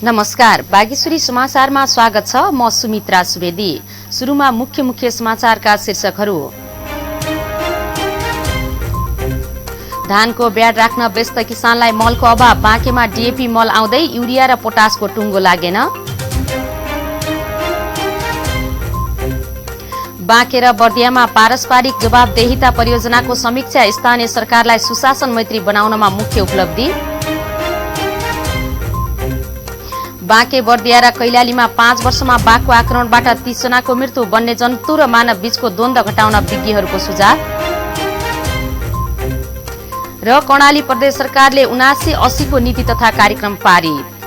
नमस्कार, बागेश्वरी समाचारमा स्वागत छ। म सुमित्रा सुवेदी। सुरुमा मुख्य समाचारका शीर्षकहरू। धानको ब्याड राख्न व्यस्त किसानलाई मलको अभाव, बाँकेमा डीएपी मल आउँदै युरिया र पोटासको टुङ्गो लागेन। बाँके र बर्दियामा पारस्परिक जवाबदेहिता परियोजनाको समीक्षा, स्थानीय सरकारलाई सुशासन मैत्री बनाउनमा मुख्य उपलब्धि। बाँके बर्दिया र कैलालीमा 5 वर्षमा बाघको आक्रमणबाट 30 जनाको मृत्यु, वन्यजन्तु र मानव बीचको द्वन्द्व घटाउन विज्ञहरूको सुझाव। र कर्णाली प्रदेश सरकारले 79-80 को नीति तथा कार्यक्रम पारित।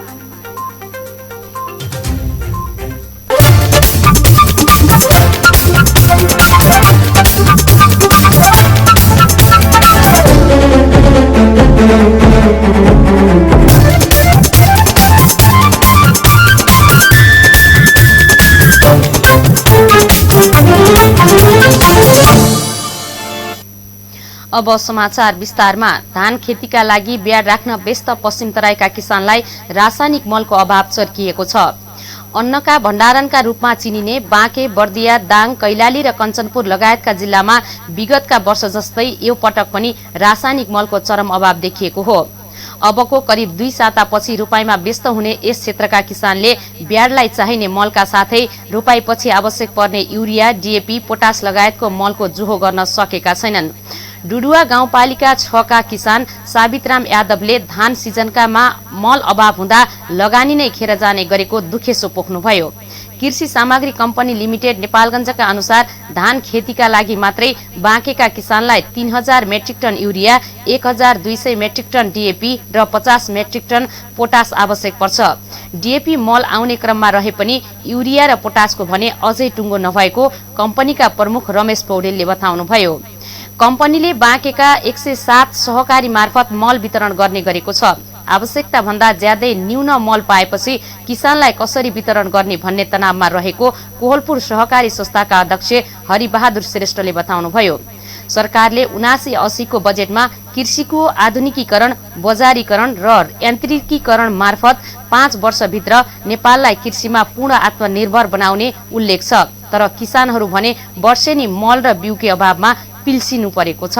अब समाचार विस्तारमा। धान खेतीका लागि ब्याड राख्न व्यस्त पश्चिम तराईका किसानलाई रासायनिक मलको अभाव चर्किएको छ। अन्नका भण्डारणका रूपमा चिनिने बाँके, बर्दिया, दाङ, कैलाली र कञ्चनपुर लगायतका जिल्लामा विगतका वर्ष जस्तै यो पटक पनि रासायनिक मलको चरम अभाव देखिएको हो। अबको करिब 2 सातापछि रोपाईमा व्यस्त हुने यस क्षेत्रका किसानले ब्याडलाई चाहिने मलका साथै रोपाईपछि आवश्यक पर्ने युरिया, डीएपी, पोटास लगायतको मलको जुहो गर्न सकेका छैनन्। डुडुवा गाउँपालिका 6 का किसान साबितराम यादवले धान सिजनका मल अभाव हुँदा लगानी नै खेर जाने गरेको दुखेसो पोख्नुभयो। कृषि सामग्री कम्पनी लिमिटेड नेपालगञ्जका अनुसार धान खेतीका लागि मात्रै बाँकेका किसानलाई 3000 metric ton urea, 1200 metric ton DAP र 50 मेट्रिक टन पोटास आवश्यक पर्छ। डीएपी मल आउने क्रममा रहे पनि युरिया र पोटासको भने अझै टुङ्गो नभएको कम्पनीका प्रमुख रमेश पौडेलले बताउनुभयो। कम्पनीले बाँकेका 107 सहकारी मार्फत मल वितरण गर्ने गरेको छ। आवश्यकता भन्दा ज्यादै न्यून मल पाएपछि किसानलाई कसरी वितरण गर्ने भन्ने तनावमा रहेको कोहलपुर सहकारी संस्थाका अध्यक्ष हरिबहादुर श्रेष्ठले बताउनुभयो। सरकारले 79-80 को बजेटमा कृषिको आधुनिकीकरण, बजारीकरण र यान्त्रिकीकरण मार्फत 5 वर्षभित्र नेपाललाई कृषिमा पूर्ण आत्मनिर्भर बनाउने उल्लेख छ। तर किसानहरू भने वर्षेनी मल र बिउकै अभावमा पिल्सिनु परेको छ।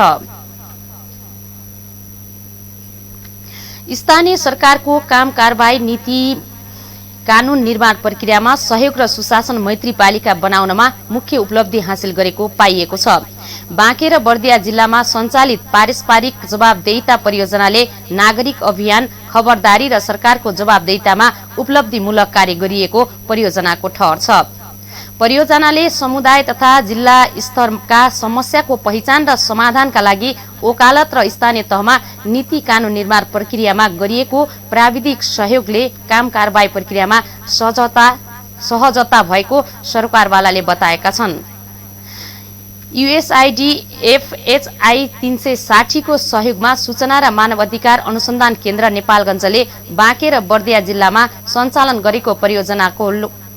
स्थानीय सरकारको काम कारबाही, नीति कानून निर्माण प्रक्रियामा सहयोग र सुशासन मैत्री पालिका बनाउनमा मुख्य उपलब्धि हासिल गरेको पाइएको छ। बाँके र बर्दिया जिल्लामा सञ्चालित पारस्परिक जवाबदेहिता परियोजनाले नागरिक अभियान, खबरदारी र सरकारको जवाबदेहितामा उपलब्धिमूलक कार्य गरिएको परियोजनाको ठहर छ। परियोजनाले समुदाय तथा जिल्ला स्तरका समस्याको पहिचान र समाधानका लागि वकालत र स्थानीय तहमा नीति कानून निर्माण प्रक्रियामा गरिएको प्राविधिक सहयोगले काम कारबाही प्रक्रियामा सहजता भएको सरकारवालाले बताएका छन्। युएसआइडी एफएचआई 360 को सहयोगमा सूचना र मानव अधिकार अनुसन्धान केन्द्र नेपालगञ्जले बाँके र बर्दिया जिल्लामा सञ्चालन गरेको परियोजनाको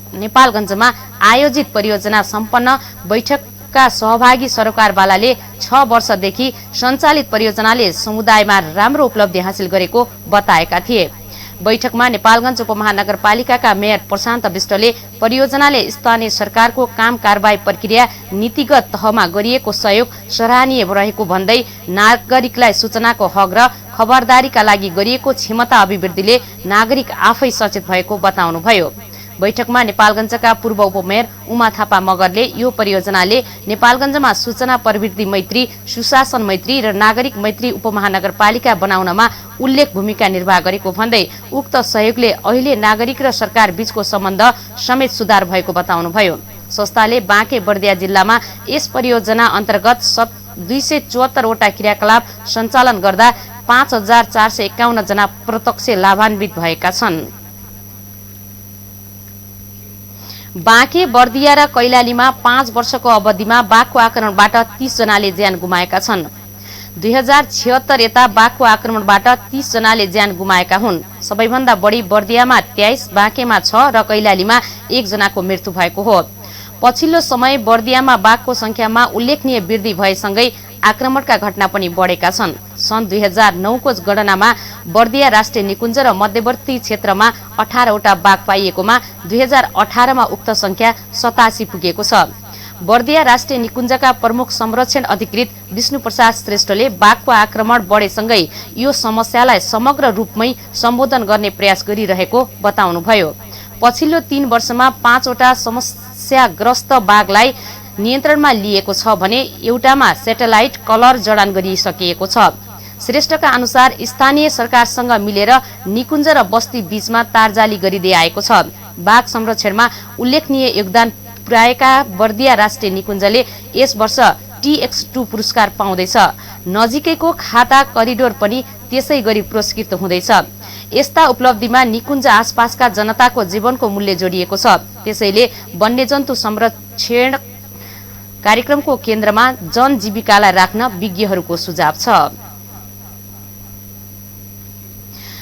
नेपालगञ्जमा आयोजित परियोजना सम्पन्न बैठकका सहभागी सरकारवालाले 6 वर्षदेखि सञ्चालित परियोजनाले समुदायमा राम्रो उपलब्धि हासिल गरेको बताएका थिए। बैठकमा नेपालगञ्ज उपमहानगरपालिकाका मेयर प्रशान्त विष्टले परियोजनाले स्थानीय सरकारको काम कारबाही प्रक्रिया नीतिगत तहमा गरिएको सहयोग सराहनीय रहेको भन्दै नागरिकलाई सूचनाको हक र खबरदारीका लागि गरिएको क्षमता अभिवृद्धिले नागरिक आफै सचेत भएको बताउनुभयो। बैठकमा नेपालगञ्जका पूर्व उपमेयर उमा थापा मगरले यो परियोजनाले नेपालगञ्जमा सूचना प्रवृत्ति मैत्री, सुशासन मैत्री र नागरिक मैत्री उपमहानगरपालिका बनाउनमा उल्लेख भूमिका निर्वाह गरेको भन्दै उक्त सहयोगले अहिले नागरिक र सरकार बीचको सम्बन्ध समेत सुधार भएको बताउनुभयो। संस्थाले बाँके बर्दिया जिल्लामा यस परियोजना अन्तर्गत 274 वटा क्रियाकलाप सञ्चालन गर्दा 5451 जना प्रत्यक्ष लाभान्वित भएका छन्। बाँके, बर्दिया र कैलालीमा 5 वर्षको अवधिमा बाघको आक्रमणबाट 30 जनाले ज्यान गुमाएका छन्। 2076 यता बाघको आक्रमणबाट 30 जनाले ज्यान गुमाएका हुन्। सबैभन्दा बढी बर्दियामा 23, बाँकेमा 6 र कैलालीमा 1 जनाको मृत्यु भएको हो। पछिल्लो समय बर्दियामा बाघको संख्यामा उल्लेखनीय वृद्धि भएसँगै आक्रमणका घटना पनि बढेका छन्। सन् 2009 को गणनामा बर्दिया राष्ट्रिय निकुञ्ज र मध्यवर्ती क्षेत्रमा 18 वटा बाघ पाइएकोमा 2018 मा उक्त संख्या 87 पुगेको छ। बर्दिया राष्ट्रिय निकुञ्जका प्रमुख संरक्षण अधिकृत विष्णु प्रसाद श्रेष्ठले बाघको आक्रमण बढेसँगै यो समस्यालाई समग्र रूपमै सम्बोधन गर्ने प्रयास गरिरहेको बताउनुभयो। पछिल्लो 3 वर्षमा 5 वटा समस्याग्रस्त बाघलाई नियन्त्रणमा लिएको छ भने एउटामा सेटेलाइट कलर जडान गरिसकिएको छ। श्रेष्ठका अनुसार स्थानीय सरकारसँग मिलेर निकुञ्ज र बस्ती बीचमा तारजाली गरिँदै आएको छ। बाघ संरक्षणमा उल्लेखनीय योगदान पुर्याएका बर्दिया राष्ट्रिय निकुञ्जले यस वर्ष TX2 पुरस्कार पाउँदैछ। नजिकैको खाता करिडोर पनि त्यसै गरी पुरस्कृत हुँदैछ। यस्ता उपलब्धिमा निकुञ्ज आसपासका जनताको जीवनको मूल्य जोडिएको छ। त्यसैले वन्यजन्तु संरक्षण कार्यक्रमको केन्द्रमा जनजीविकालाई राख्न विज्ञहरूको सुझाव छ।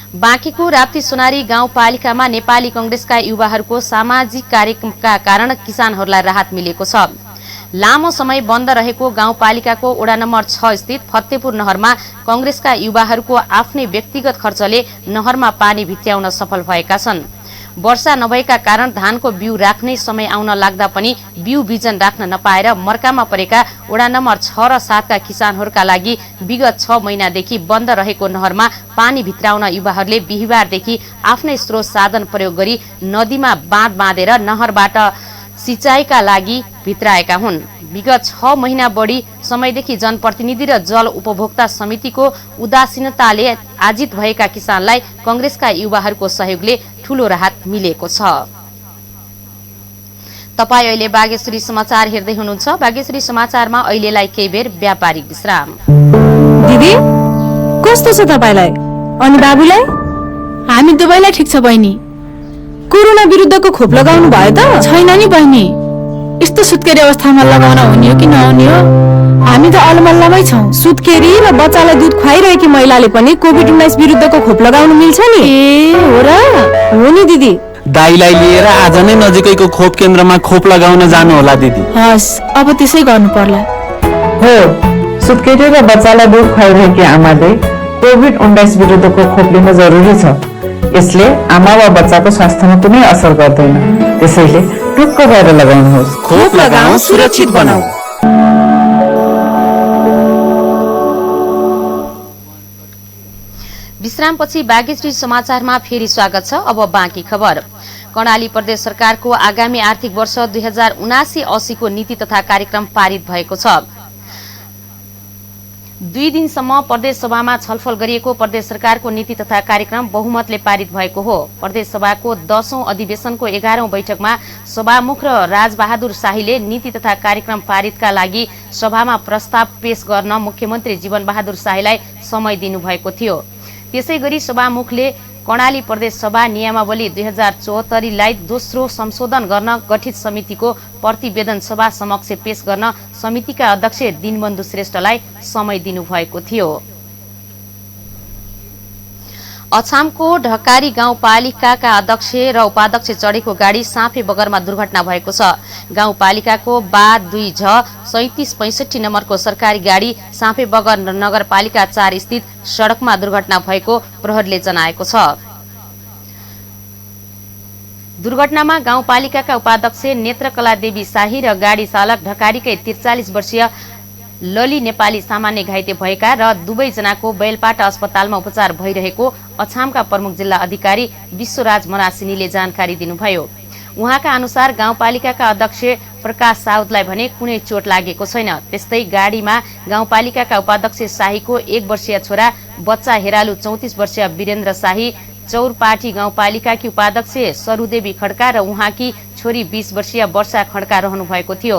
बाँकेको राप्ती सोनारी गाउँपालिकामा नेपाली कांग्रेसका युवाहरूको सामाजिक कार्यक्रमका कारण किसानहरूलाई राहत मिलेको छ। लामो समय बन्द रहेको गाउँपालिकाको वडा नम्बर 6 स्थित फतेपुर नहरमा कांग्रेसका युवाहरूको आफ्नै व्यक्तिगत खर्चले नहरमा पानी भित्र्याउन सफल भएका छन्। वर्षा नभएका कारण धानको बिउ राख्ने समय आउन लाग्दा पनि बिउ बिजन राख्न नपाएर मर्कामा परेका वडा नम्बर 6 र 7 का किसानहरूका लागि विगत 6 महिनादेखि बन्द रहेको नहरमा पानी भित्राउन युवाहरूले बिहिबारदेखि आफ्नै स्रोत साधन प्रयोग गरी नदीमा बाँध बाँधेर नहरबाट सिंचाइका लागि भित्राएका हुन्। विगत 6 महिना बढी समयदेखि जनप्रतिनिधि र जल उपभोक्ता समितिको उदासीनताले आजित भएका किसानलाई कांग्रेसका युवाहरूको सहयोगले ठूलो राहत मिलेको छ। तपाई अहिले बागेश्वरी समाचार हेर्दै हुनुहुन्छ। बागेश्वरी समाचारमा अहिलेलाई केही बेर व्यापारिक विश्राम। दिदी कस्तो छ तपाईलाई अनि बाबुलाई? हामी दुवैलाई ठीक छ बहिनी। कोरोना विरुद्धको खोप लगाउनु भयो त? छैन नि बहिनी। यस्तो सुत्केरी अवस्थामा लगाउन हुने हो कि नहुने हो? हामी त अलमल्लमै छौं। सुत्केरी र बच्चालाई दुध खुवाइरहेकी महिलाले पनि कोभिड-19 विरुद्धको खोप लगाउनु मिल्छ नि? ए हो र? हो नि दिदी। दाइलाई लिएर आज नै नजिकैको खोप केन्द्रमा खोप लगाउन जानु होला दिदी। हस्, अब त्यसै गर्नु पर्ला। हो, सुत्केरी र बच्चालाई दुध खुवाइरहेकी आमाले कोभिड-19 विरुद्धको खोप लिन जरुरी छ। यसले आमा वा बच्चाको स्वास्थ्यमा कुनै असर गर्दैन। त्यसैले टुक्क भएर लगाउनुहोस्। खोप लगाऊ, सुरक्षित बनाऊ। विश्रामपछि बागेश्वरी समाचारमा फेरि स्वागत छ। अब बाँकी खबर। कर्णाली प्रदेश सरकारको आगामी आर्थिक वर्ष 2079-80 को नीति तथा कार्यक्रम पारित भएको छ। 2 दिनसम्म प्रदेश सभामा छलफल गरिएको प्रदेश सरकारको नीति तथा कार्यक्रम बहुमतले पारित भएको हो। प्रदेश सभाको 10औं अधिवेशनको 11औं बैठकमा सभामुख र राजबहादुर शाहीले नीति तथा कार्यक्रम पारितका लागि सभामा प्रस्ताव पेश गर्न मुख्यमन्त्री जीवनबहादुर शाहीलाई समय दिनुभएको थियो। त्यसैगरी सभामुखले कर्णाली प्रदेश सभा नियमावली 2074 लाई दोस्रो संशोधन गर्न गठित समितिको प्रतिवेदन सभा समक्ष पेश गर्न समितिका अध्यक्ष दिनबन्धु श्रेष्ठलाई समय दिनुभएको थियो। अछामको ढकारी गाउँपालिकाका अध्यक्ष र उपाध्यक्ष चढेको गाडी साँफे बगरमा दुर्घटना भएको छ। गाउँपालिकाको बा 2 3765 नम्बरको सरकारी गाडी साँफे बगर नगरपालिका 4 स्थित सड़कमा दुर्घटना भएको प्रहरीले जनाएको छ। दुर्घटनामा गाउँपालिकाका उपाध्यक्ष नेत्रकला देवी शाही र गाडी चालक ढकारीकै 43 वर्षीय लली नेपाली सामान्य घाइते भएका र दुवै जनाको बैलपाटा अस्पतालमा उपचार भइरहेको अछामका प्रमुख जिल्ला अधिकारी विश्वराज मरासिनीले जानकारी दिनुभयो। उहाँका अनुसार गाउँपालिकाका अध्यक्ष प्रकाश साउदलाई भने कुनै चोट लागेको छैन। त्यस्तै गाडीमा गाउँपालिकाका उपाध्यक्ष शाहीको 1 वर्षीय छोरा बच्चा हेरालु 34 वर्षीय वीरेन्द्र शाही, चौरपाटी गाउँपालिकाकी उपाध्यक्ष सरुदेवी खड्का र उहाँकी छोरी 20 वर्षीय वर्षा खड्का रहनु भएको थियो।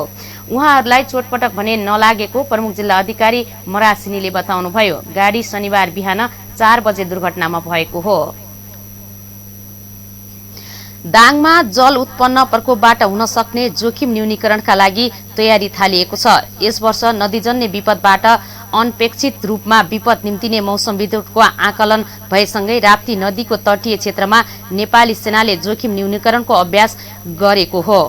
उहाँहरूलाई चोटपटक भने नलागेको प्रमुख जिल्ला अधिकारी मरासिनीले बताउनुभयो। गाडी शनिबार बिहान 4 बजे दुर्घटनामा भएको हो। दाङमा जल उत्पन्न प्रकोपबाट हुन सक्ने जोखिम न्यूनीकरणका लागि तयारी थालिएको छ। यस वर्ष नदीजन्य विपदबाट अनपेक्षित रूपमा विपद निम्तिने मौसम विदुको आकलन भएसँगै राप्ती नदीको तटीय क्षेत्रमा नेपाली सेनाले जोखिम न्यूनीकरणको अभ्यास गरेको हो।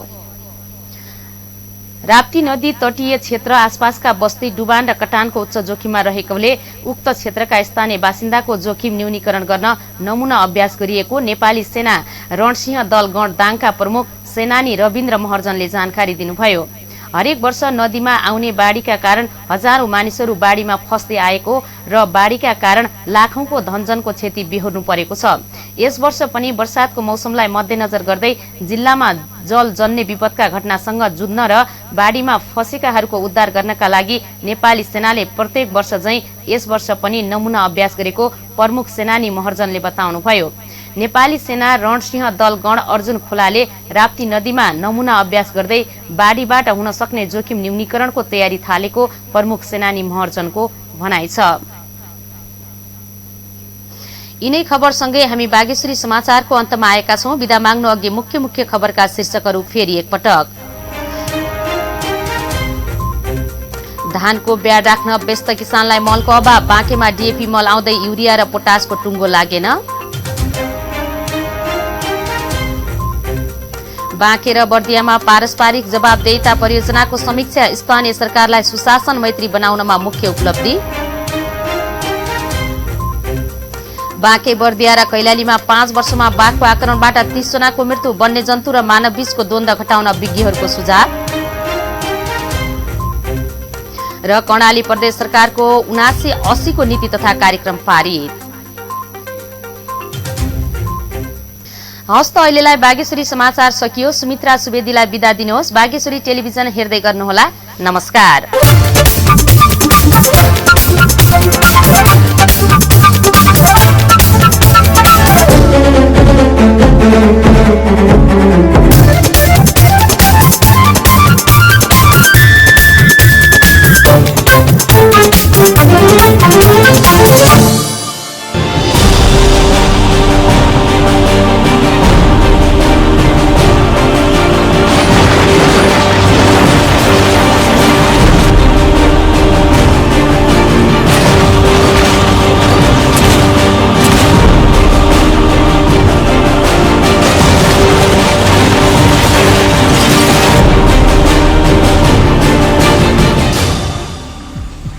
राप्ती नदी तटीय क्षेत्र आसपासका बस्ती डुबान र कटानको उच्च जोखिममा रहेकोले उक्त क्षेत्रका स्थानीय बासिन्दाको जोखिम न्यूनीकरण गर्न नमूना अभ्यास गरिएको नेपाली सेना रणसिंह दल गण दाङका प्रमुख सेनानी रविन्द्र महर्जनले जानकारी दिनुभयो। हरेक वर्ष नदीमा आउने बाढीका कारण हजारौं मानिसहरू बाढीमा फस्दै आएको र बाढीका कारण लाखौंको धनजनको क्षति बेहोर्नु परेको छ। यस वर्ष पनि वर्षातको मौसमलाई मध्यनजर गर्दै जिल्लामा जलजन्य विपदका घटनासँग जुझ्न र बाढीमा फँसेकाहरूको उद्धार गर्नका लागि नेपाली सेनाले प्रत्येक वर्ष झैं यस वर्ष पनि नमूना अभ्यास गरेको प्रमुख सेनानी महर्जनले बताउनुभयो। नेपाली सेना रणसिंह दल गण अर्जुन खोलाले राप्ती नदीमा नमूना अभ्यास गर्दै बाढीबाट हुन सक्ने जोखिम न्यूनीकरणको तयारी थालेको प्रमुख सेनानी महर्जनको भनाइ छ। यिनै खबरसँगै हामी बागेश्वरी समाचारको अन्तमा आएका छौं। बिदा माग्नु अघि मुख्य खबरका शीर्षकहरू फेरि एकपटक। धानको ब्याड राख्न व्यस्त किसानलाई मलको अभाव, बाँकेमा डीएपी मल आउँदै युरिया र पोटासको टुङ्गो लागेन। बाँके र बर्दियामा पारस्परिक जवाबदेहिता परियोजनाको समीक्षा, स्थानीय सरकारलाई सुशासन मैत्री बनाउनमा मुख्य उपलब्धि। बाँके बर्दिया र कैलालीमा 5 वर्षमा बाघको आक्रमणबाट 30 जनाको मृत्यु, वन्यजन्तु र मानव बीचको द्वन्द्व घटाउन विज्ञहरूको सुझाव। र कर्णाली प्रदेश सरकारको 1980 को नीति तथा कार्यक्रम पारित। हस्त अहिलेलाई बागेश्वरी समाचार सकियो। सुमित्रा सुवेदीलाई बिदा दिनुहोस्। बागेश्वरी टेलिभिजन हेर्दै गर्नुहोला। नमस्कार।